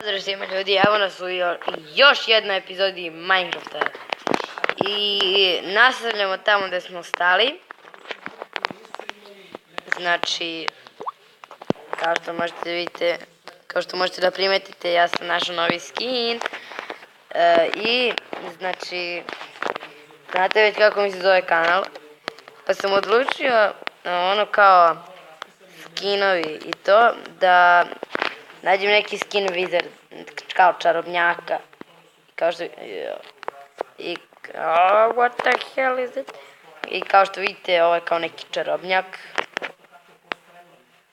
Pozdrav svima ljudi, evo nas u još jednoj epizodi Minecrafta. I nastavljamo tamo gde smo stali. Znači, kao što možete vidite, kao što možete da primetite, ja sam našao novi skin. I, znači, znate već kako mi se zove kanal. Pa sam odlučio, ono kao skinovi i to, da nađem neki skin wizard, kao čarobnjaka. Kao što... I... what the hell is it? I kao što vidite, ovo je kao neki čarobnjak.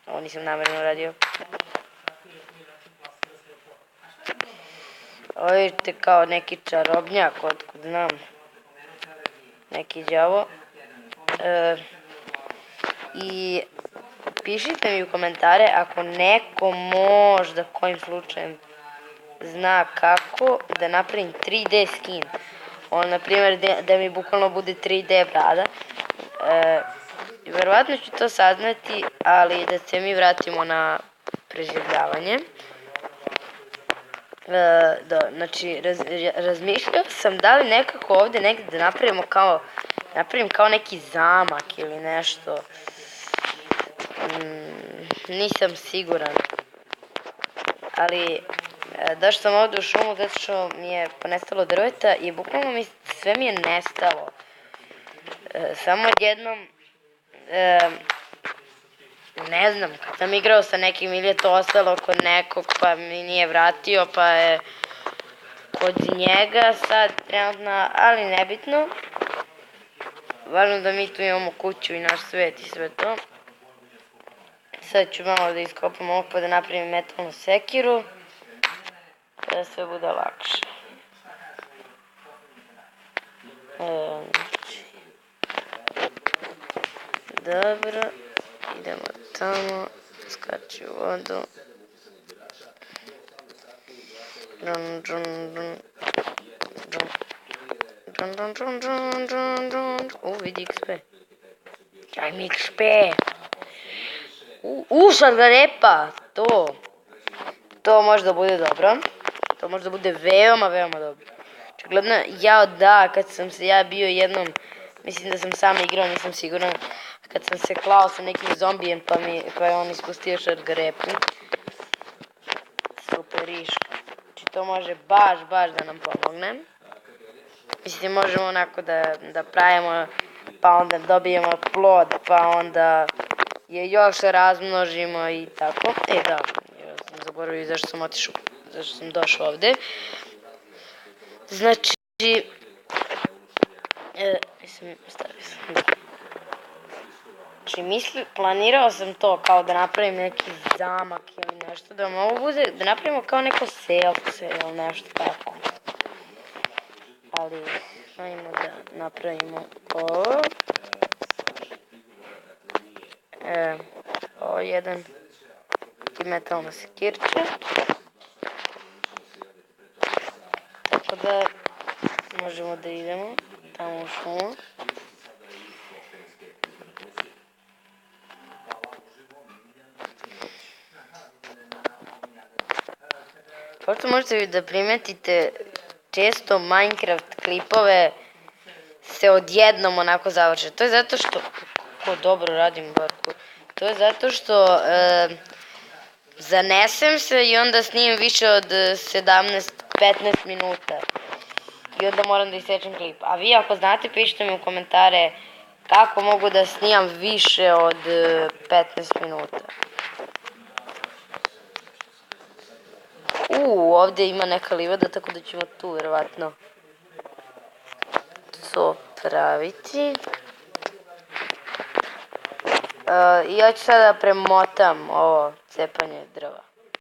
Ovo nisam namjerno radio. Ovo vidite kao neki čarobnjak, otkud znam. Neki đavo. I pišite mi u komentare ako neko možda kojim slučajem zna kako da napravim 3D skin. On, na primjer, da mi bukvalno bude 3D brada. Verovatno ću to saznati, ali da se mi vratimo na preživljavanje. Znači, razmišljao sam da li nekako ovdje negdje da napravim kao neki zamak ili nešto. Nisam siguran. Ali došao sam ovdje u šumu zato što mi je ponestalo drveta i bukvalno sve mi je nestalo. Samo jednom, ne znam, kad sam igrao sa nekim ili je to ostalo kod nekog pa mi nije vratio pa je kod njega sad trenutno, ali nebitno. Važno da mi tu imamo kuću i naš svet i sve to. Sad ću malo da iskopam ovo pa da napravim metalnu sekiru. Da sve bude lakše. Dobro. Idemo tamo. Skači u vodu. Džun, džun, džun. Džun, džun, džun, džun, džun, džun. Vidi XP. Daj mi XP. Šargarepa. To može da bude dobro. To može da bude veoma, veoma dobro. Očigledno, kad sam se ja bio jednom, mislim da sam sam igrao, nisam siguran, kad sam se klao sa nekim zombijem pa je on ispustio šargarepu. Superiška. Znači to može baš da nam pomogne. Mislim, možemo onako da pravimo, pa onda dobijemo plod, pa onda je još razmnožimo i tako. Da, ja sam zaboravio zašto sam došao ovde. Znači, planirao sam to kao da napravim neki zamak ili nešto, da ovo bude, da napravimo kao neko selce ili nešto tako. Ali, ajmo da napravimo ovo. Ovo jedan i metalna sekirča. Tako da možemo da idemo tamo u šumu. Kao što možete da primetite, često Minecraft klipove se odjednom onako završe. To je zato što... Kako dobro radim, Barku. To je zato što zanesem se i onda snimim više od 17-15 minuta. I onda moram da isečem klip. A vi ako znate, pišite mi u komentare kako mogu da snimam više od 15 minuta. Ovdje ima neka livada, tako da ćemo tu verovatno to praviti. I ja ću sada premotam ovo cepanje drva.